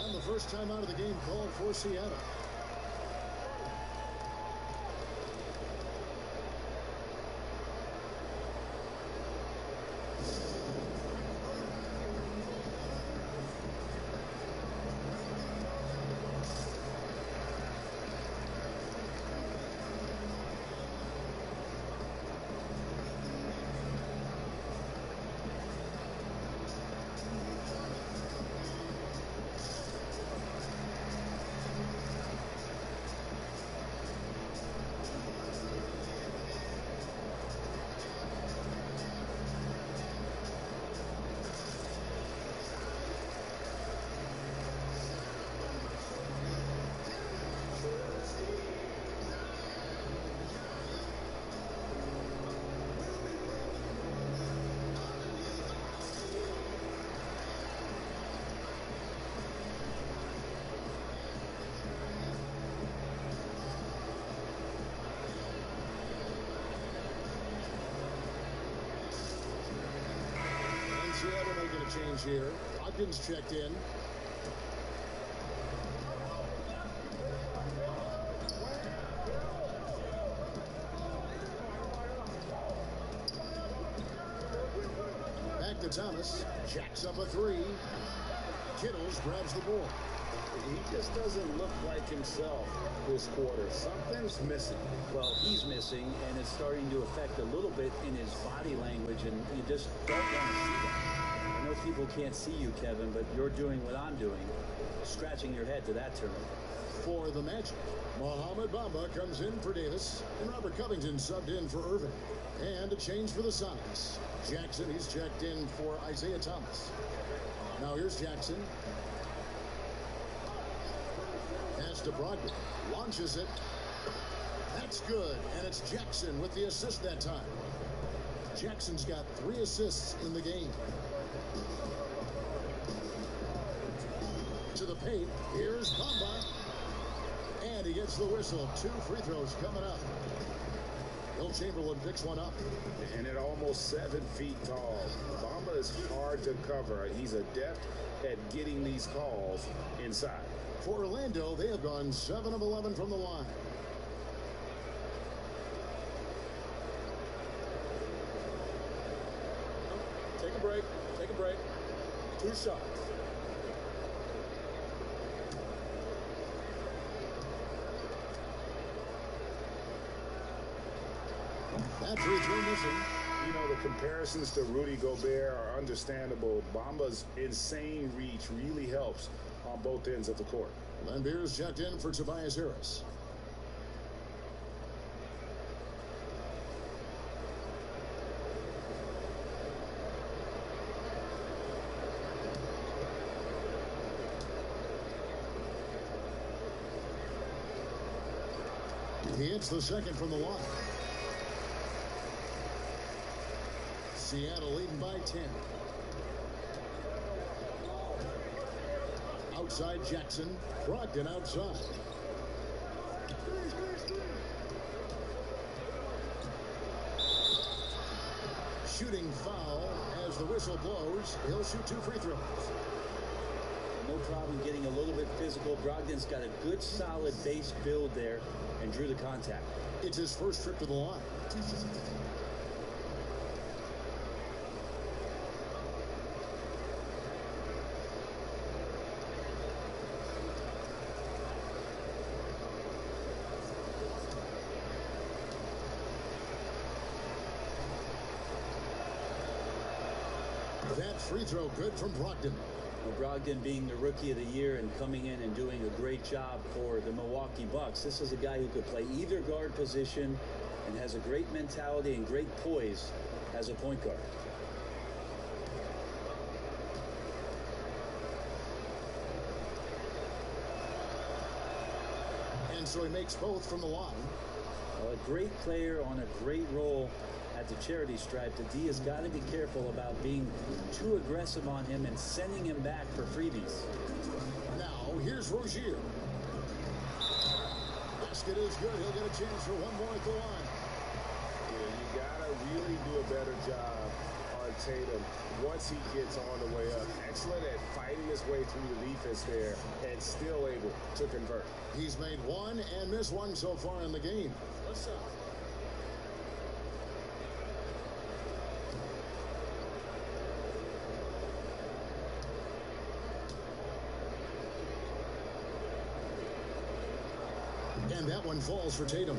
Speaker 5: And the first time out of the game called for Seattle. Seattle making a change here. Ogden's checked in. Back to Thomas. Jacks up a three. Kittles grabs the ball.
Speaker 8: He just doesn't look like himself this quarter. Something's missing.
Speaker 6: Well, he's missing, and it's starting to affect a little bit in his body language, and you just don't want to see that. I know people can't see you, Kevin, but you're doing what I'm doing, scratching your head to that turn.
Speaker 5: For the Magic, Mohamed Bamba comes in for Davis, and Robert Covington subbed in for Irving. And a change for the Sonics. Jackson, he's checked in for Isaiah Thomas. Now here's Jackson. Pass to Brogdon. Launches it. That's good. And it's Jackson with the assist that time. Jackson's got 3 assists in the game. To the paint. Here's Bamba. And he gets the whistle. 2 free throws coming up. Will Chamberlain picks one up.
Speaker 8: And at almost 7 feet tall, Bamba is hard to cover. He's adept at getting these calls inside.
Speaker 5: For Orlando, they have gone 7 of 11 from the line.
Speaker 11: Take a break. Take a break. 2 shots.
Speaker 5: That free throw missing.
Speaker 8: You know, the comparisons to Rudy Gobert are understandable. Bamba's insane reach really helps on both ends of the court.
Speaker 5: Lambeer's checked in for Tobias Harris. He hits the second from the line. Seattle leading by 10. Outside Jackson. Brogdon outside. Shooting foul as the whistle blows. He'll shoot 2 free throws.
Speaker 6: No no problem getting a little bit physical. Brogdon's got a good, solid base build there and drew the contact.
Speaker 5: It's his first trip to the line. That free throw good from Brogdon.
Speaker 6: Well, Brogdon being the Rookie of the Year and coming in and doing a great job for the Milwaukee Bucks. This is a guy who could play either guard position and has a great mentality and great poise as a point guard.
Speaker 5: And so he makes both from the line.
Speaker 6: Well, a great player on a great role at the charity stripe. The D has got to be careful about being too aggressive on him and sending him back for freebies.
Speaker 5: Now, here's Rozier. Basket is good. He'll get a chance for one more at the line.
Speaker 8: Yeah, you got to really do a better job on Tatum once he gets on the way up. Excellent at fighting his way through the defense there and still able to convert.
Speaker 5: He's made one and missed one so far in the game.
Speaker 8: What's up?
Speaker 5: And that one falls for Tatum.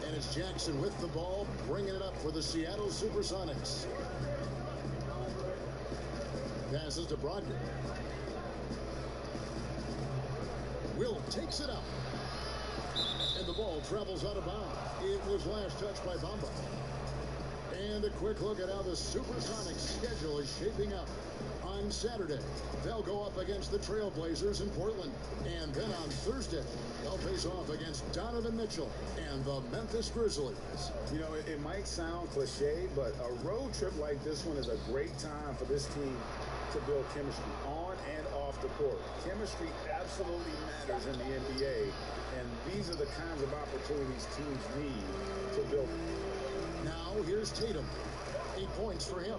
Speaker 5: And it's Jackson with the ball, bringing it up for the Seattle Supersonics. Passes to Brogdon. Will takes it up. And the ball travels out of bounds. It was last touched by Bamba. And a quick look at how the Supersonics schedule is shaping up. On Saturday, they'll go up against the Trailblazers in Portland. And then on Thursday, they'll face off against Donovan Mitchell and the Memphis Grizzlies.
Speaker 8: You know, it might sound cliche, but a road trip like this one is a great time for this team to build chemistry on and off the court. Chemistry absolutely matters in the NBA, and these are the kinds of opportunities teams need to build.
Speaker 5: Now here's Tatum. 8 points for him.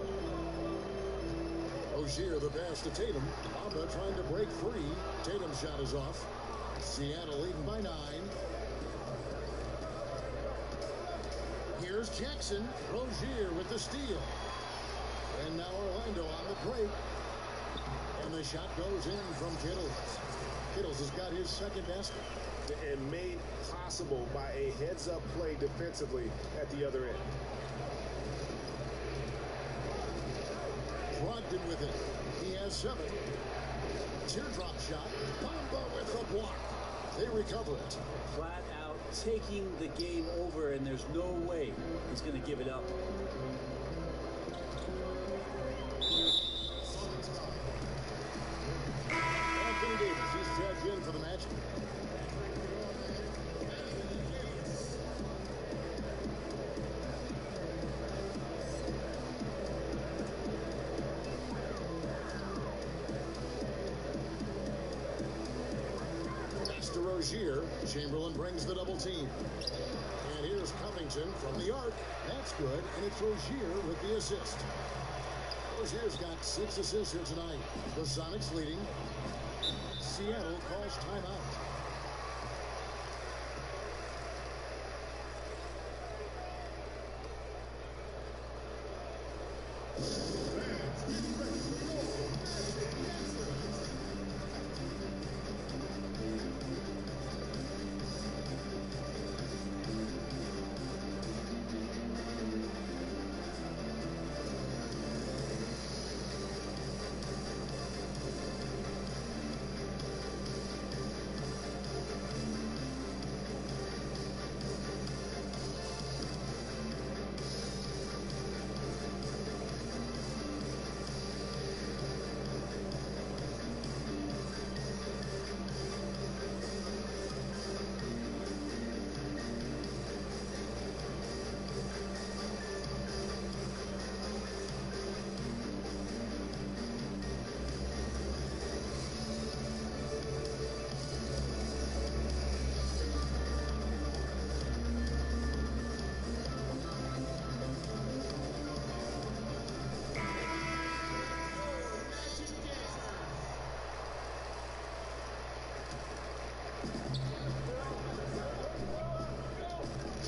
Speaker 5: Rozier the pass to Tatum. Bamba trying to break free. Tatum's shot is off. Seattle leading by 9. Here's Jackson. Rozier with the steal. And now Orlando on the break. And the shot goes in from Kittles. Kittles has got his second basket.
Speaker 8: And made possible by a heads-up play defensively at the other end.
Speaker 5: Brogdon with it. He has 7. Teardrop shot. Bamba with the block. They recover it.
Speaker 6: Flat out taking the game over, and there's no way he's going to give it up.
Speaker 5: Anthony Davis, he's tagged in for the Magic. Rozier. Chamberlain brings the double team. And here's Covington from the arc. That's good. And it's Rozier with the assist. Rozier's got 6 assists here tonight. The Sonics leading. Seattle calls timeout.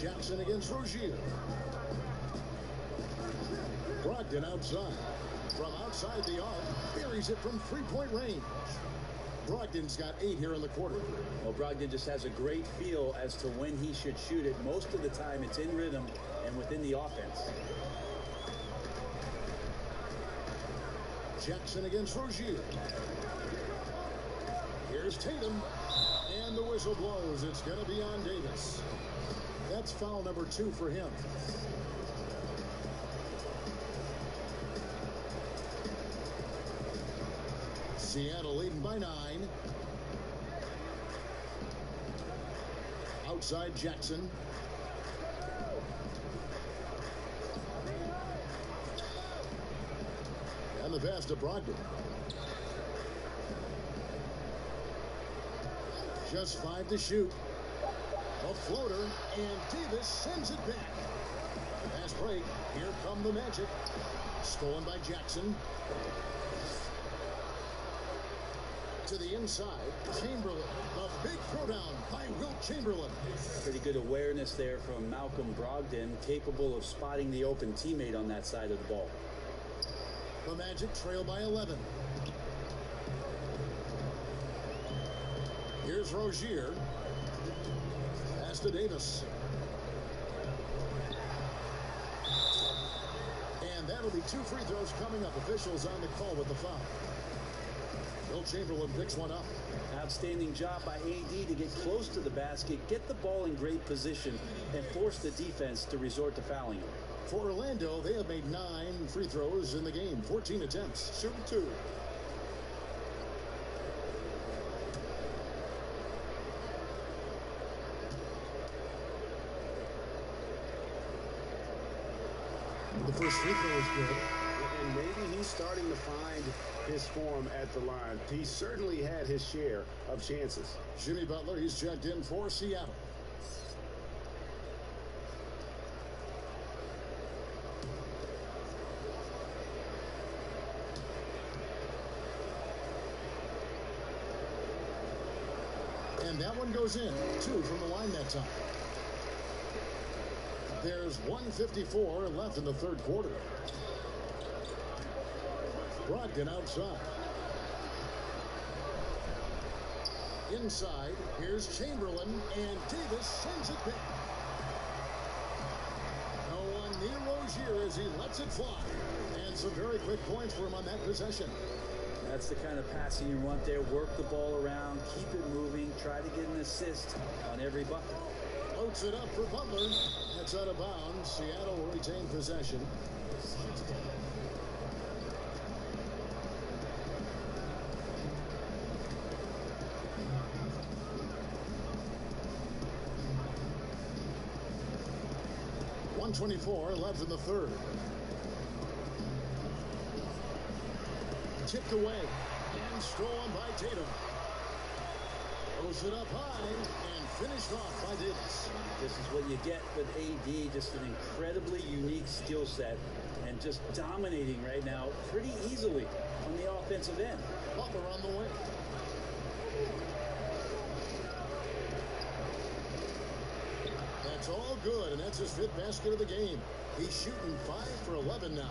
Speaker 5: Jackson against Rozier. Brogdon outside. From outside the arc, buries it from three-point range. Brogdon's got 8 here in the quarter.
Speaker 6: Well, Brogdon just has a great feel as to when he should shoot it. Most of the time, it's in rhythm and within the offense.
Speaker 5: Jackson against Rozier. Here's Tatum. And the whistle blows. It's going to be on Davis. That's foul number 2 for him. Seattle leading by 9. Outside Jackson. And the pass to Brogdon. Just 5 to shoot. A floater, and Davis sends it back. Fast break. Here come the Magic. Stolen by Jackson. To the inside, Chamberlain. The big throwdown by Wilt Chamberlain.
Speaker 6: Pretty good awareness there from Malcolm Brogdon, capable of spotting the open teammate on that side of the ball.
Speaker 5: The Magic trail by 11. Here's Rozier. Pass to Davis. And that'll be 2 free throws coming up. Officials on the call with the foul. Wilt Chamberlain picks one up.
Speaker 6: Outstanding job by AD to get close to the basket, get the ball in great position, and force the defense to resort to fouling him.
Speaker 5: For Orlando, they have made 9 free throws in the game. 14 attempts. Shooting 2. The first free throw is good.
Speaker 8: And maybe he's starting to find his form at the line. He certainly had his share of chances.
Speaker 5: Jimmy Butler, he's checked in for Seattle. And that one goes in. 2 from the line that time. There's 1:54 left in the third quarter. Brogdon outside. Inside, here's Chamberlain, and Davis sends it back. No one near Rozier as he lets it fly. And some very quick points for him on that possession.
Speaker 6: That's the kind of passing you want there. Work the ball around, keep it moving, try to get an assist on every bucket.
Speaker 5: Floats it up for Butler. That's out of bounds. Seattle will retain possession. .124 left in the third. Tipped away and stolen by Tatum. Throws it up high and finished off by Davis.
Speaker 6: This is what you get with AD, just an incredibly unique skill set and just dominating right now pretty easily on the offensive end.
Speaker 5: Butler on the wing. That's all good, and that's his 5th basket of the game. He's shooting 5 for 11 now.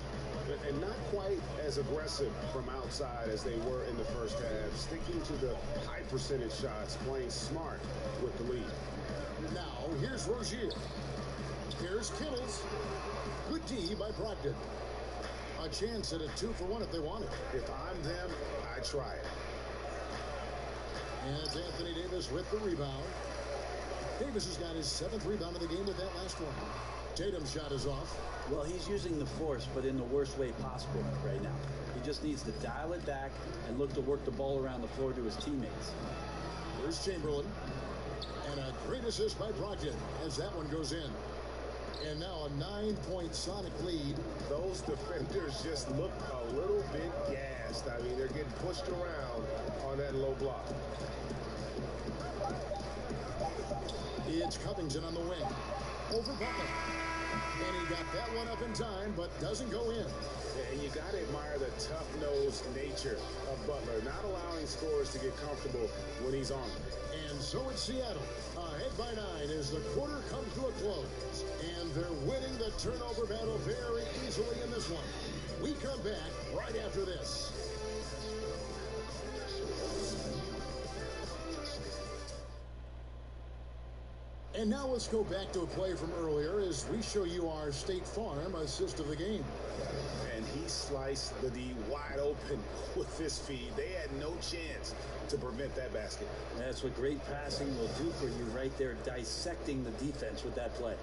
Speaker 8: And not quite as aggressive from outside as they were in the first half. Sticking to the high percentage shots, playing smart with the lead.
Speaker 5: Now, here's Rozier. Here's Kittles. Good D by Brogdon. A chance at a 2 for 1 if they want it.
Speaker 8: If I'm them, I try it.
Speaker 5: And it's Anthony Davis with the rebound. Davis has got his 7th rebound of the game with that last one. Tatum's shot is off.
Speaker 6: Well, he's using the force, but in the worst way possible right now. He just needs to dial it back and look to work the ball around the floor to his teammates.
Speaker 5: Here's Chamberlain. And a great assist by Brogdon as that one goes in. And now a 9-point Sonic lead.
Speaker 8: Those defenders just look a little bit gassed. I mean, they're getting pushed around on that low block.
Speaker 5: It's Covington on the wing. Over Butler. And he got that one up in time, but doesn't go in.
Speaker 8: And you got to admire the tough-nosed nature of Butler, not allowing scorers to get comfortable when he's on.
Speaker 5: And so it's Seattle, ahead led by 9 as the quarter comes to a close. And they're winning the turnover battle very easily in this one. We come back right after this. And now let's go back to a play from earlier as we show you our State Farm assist of the game.
Speaker 8: And he sliced the D wide open with his feed. They had no chance to prevent that basket.
Speaker 6: That's what great passing will do for you right there, dissecting the defense with that play.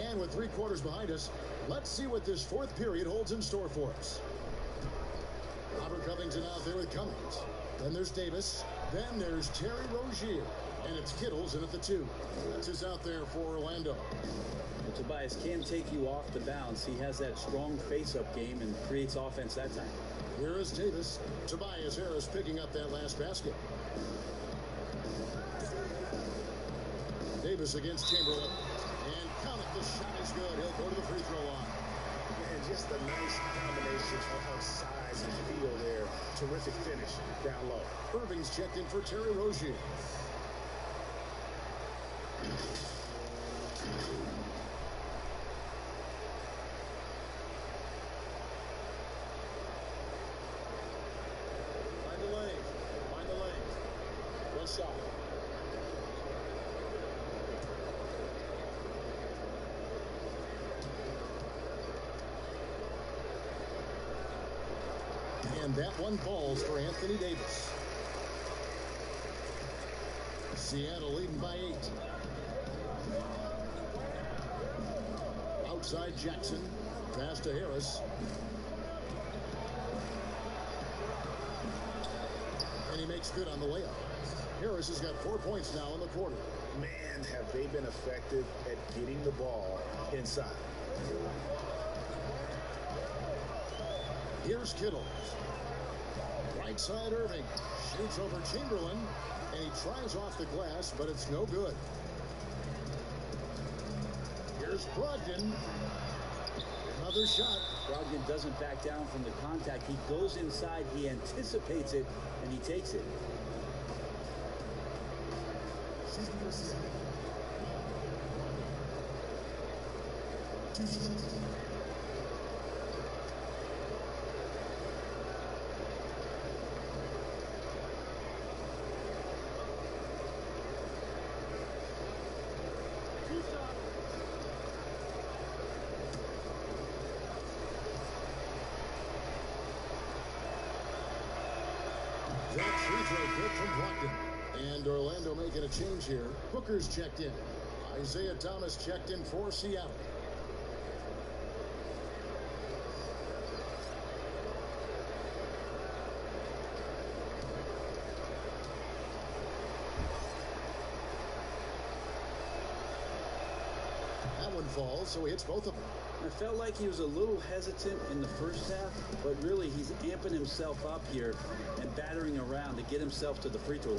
Speaker 5: And with 3 quarters behind us, let's see what this fourth period holds in store for us. Robert Covington out there with Cummings. Then there's Davis. Then there's Terry Rozier. And it's Kittles in at the 2. That's who's out there for Orlando.
Speaker 6: Well, Tobias can take you off the bounce. He has that strong face-up game and creates offense that time.
Speaker 5: Here is Davis. Tobias Harris picking up that last basket. Davis against Chamberlain. And count it, the shot is good. He'll go to the free throw line.
Speaker 8: And just a nice combination of size and feel there. Terrific finish down low.
Speaker 5: Irving's checked in for Terry Rozier.
Speaker 8: Find the lane. Find the lane. One shot.
Speaker 5: And that one falls for Anthony Davis. Seattle leading by 8. Outside Jackson. Pass to Harris. And he makes good on the layup. Harris has got 4 points now in the quarter.
Speaker 8: Man, have they been effective at getting the ball inside.
Speaker 5: Here's Kittles. Right side Irving. Shoots over Chamberlain. And he tries off the glass, but it's no good. Here's Brogdon. Another shot.
Speaker 6: Brogdon doesn't back down from the contact. He goes inside, he anticipates it, and he takes it.
Speaker 5: That free throw good from Brogdon. And Orlando making a change here. Booker's checked in. Isaiah Thomas checked in for Seattle. That one falls, so he hits both of them.
Speaker 6: I felt like he was a little hesitant in the first half, but really he's amping himself up here and battering around to get himself to the free throw line.